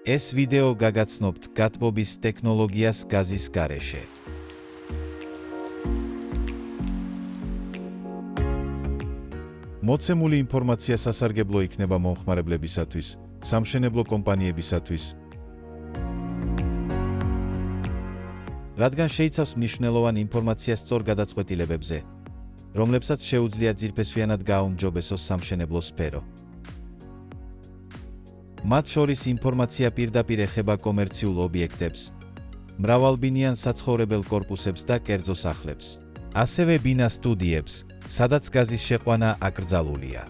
ეს ვიდეო გაგაცნობთ გათბობის ტექნოლოგიას გაზის გარეშე. მოცემული ინფორმაცია სასარგებლო იქნება მომხმარებლებისათვის, სამშენებლო კომპანიებისათვის, რადგან შეიცავს მნიშვნელოვან ინფორმაციას სწორ გადაწყვეტილებებზე, რომლებსაც შეუძლია ძირფესვიანად გააუმჯობესოს სამშენებლო სფერო. მათ შორის ინფორმაცია პირდაპირ ეხება კომერციულ ობიექტებს, მრავალბინიან საცხოვრებელ კორპუსებს და კერძო სახლებს, ასევე ბინა სტუდიებს, სადაც გაზის შეყვანა აკრძალულია.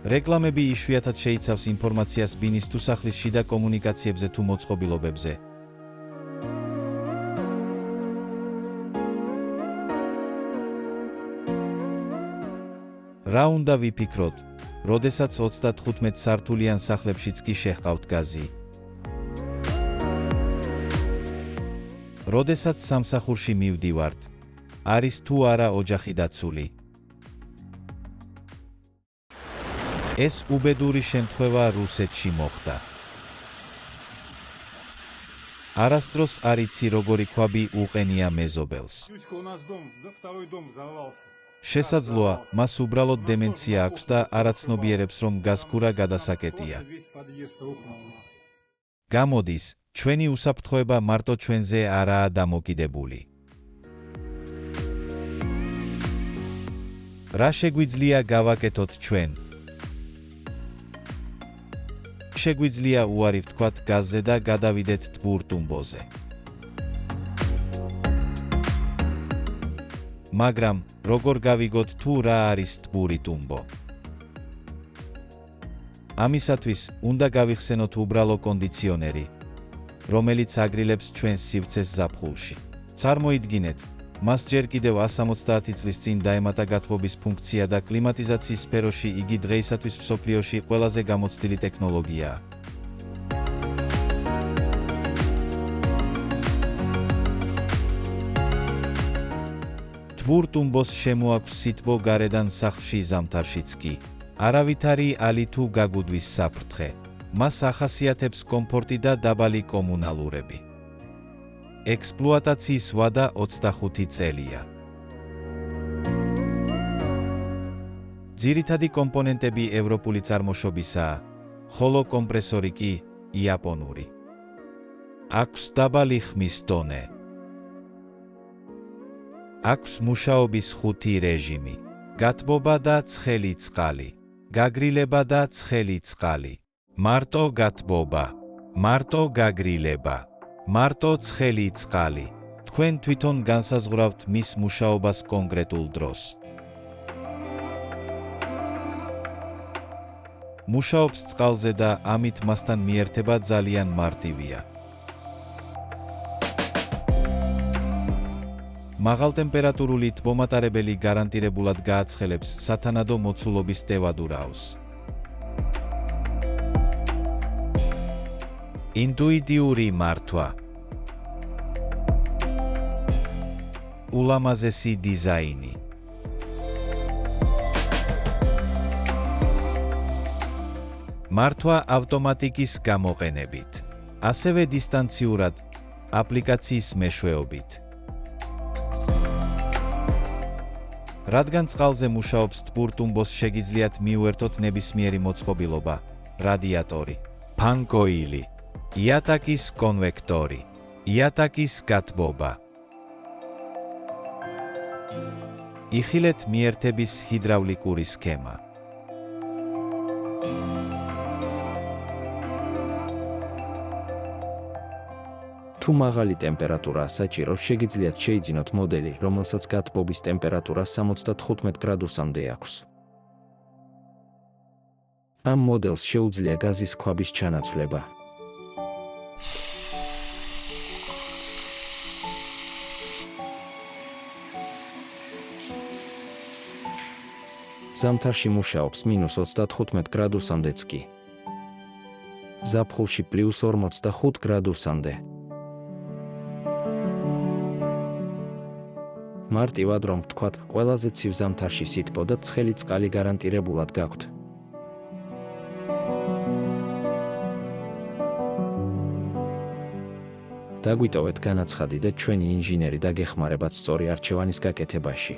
რეკლამები იშვიათად შეიცავს ინფორმაციას ბინის თუ სახლის შიდა კომუნიკაციებზე თუ მოწყობილობებზე. რა უნდა ვიფიქროთ, როდესაც 35 სართულიან სახლებშიც კი შეჰყავთ გაზი? როდესაც სამსახურში მივდივართ, არის თუ არა ოჯახი დაცული? ეს უბედური შემთხვევა რუსეთში მოხდა. არასდროს არ იცი როგორი ქვაბი უყენია მეზობელს. შესაძლოა, მას უბრალოდ დემენცია აქვს და არაცნობიერებს, რომ გაზქურა გადასაკეტია. გამოდის, ჩვენი უსაფრთხოება მარტო ჩვენზე არაა დამოკიდებული. რა შეგვიძლია გავაკეთოთ ჩვენ? შეგვიძლია უარი ვთქვათ გაზზე და გადავიდეთ ტბურ ტუმბოზე. მაგრამ, როგორ გავიგოთ თუ რა არის ტბური ტუმბო? ამისათვის, უნდა გავიხსენოთ უბრალო კონდიციონერი, რომელიც აგრილებს ჩვენს სივრცეს ზაფხულში. წარმოიდგინეთ, მას ჯერ კიდევ 170 წლის წინ დაემატა გათბობის ფუნქცია და კლიმატიზაციის სფეროში იგი დღეისათვის მსოფლიოში ყველაზე გამოცდილი ტექნოლოგიაა. ტბურ ტუმბოს შემოაქვს სითბო გარედან სახლში ზამთარშიც კი. არავითარი ალი თუ გაგუდვის საფრთხე. მას ახასიათებს კომფორტი და დაბალი კომუნალურები. ექსპლუატაციის ვადა 25 წელია. ძირითადი კომპონენტები ევროპული წარმოშობისაა, ხოლო კომპრესორი კი იაპონური. აქვს დაბალი ხმის დონე. აქვს მუშაობის 5 რეჟიმი. გათბობა და ცხელი წყალი. გაგრილება და ცხელი წყალი. მარტო გათბობა. მარტო გაგრილება. მარტო ცხელი წყალი. თქვენ თვითონ განსაზღვრავთ მის მუშაობას კონკრეტულ დროს. მუშაობს წყალზე და ამით მასთან მიერთება ძალიან მარტივია. მაღალტემპერატურული თბომატარებელი გარანტირებულად გააცხელებს სათანადო მოცულობის ტევადურაოს. ინტუიტიური მართვა. ულამაზესი დიზაინი. მართვა ავტომატიკის გამოყენებით. ასევე დისტანციურად, აპლიკაციის მეშვეობით. რადგან წყალზე მუშაობს ტბურ ტუმბოს შეგიძლიათ მიუერთოთ ნებისმიერი მოწყობილობა, რადიატორი, ფანკოილი, იატაკის კონვექტორი, იატაკის გათბობა. იხილეთ მიერთების ჰიდრავლიკური სქემა. თუ მაღალი ტემპერატურაა საჭირო, შეგიძლიათ შეიძინოთ მოდელი, რომელსაც გათბობის ტემპერატურა 75 გრადუსამდე აქვს. ამ მოდელს შეუძლია გაზის ქვაბის ჩანაცვლება. ზამთარში მუშაობს -35 გრადუსამდეც კი. ზაფხულში +45 გრადუსამდე. მარტივად რომ ვთქვათ, ყველაზე ცივ ზამთარში სითბო და ცხელი წყალი გარანტირებულად გაქვთ. დაგვიტოვეთ განაცხადი და ჩვენი ინჟინერი დაგეხმარებათ სწორი არჩევანის გაკეთებაში.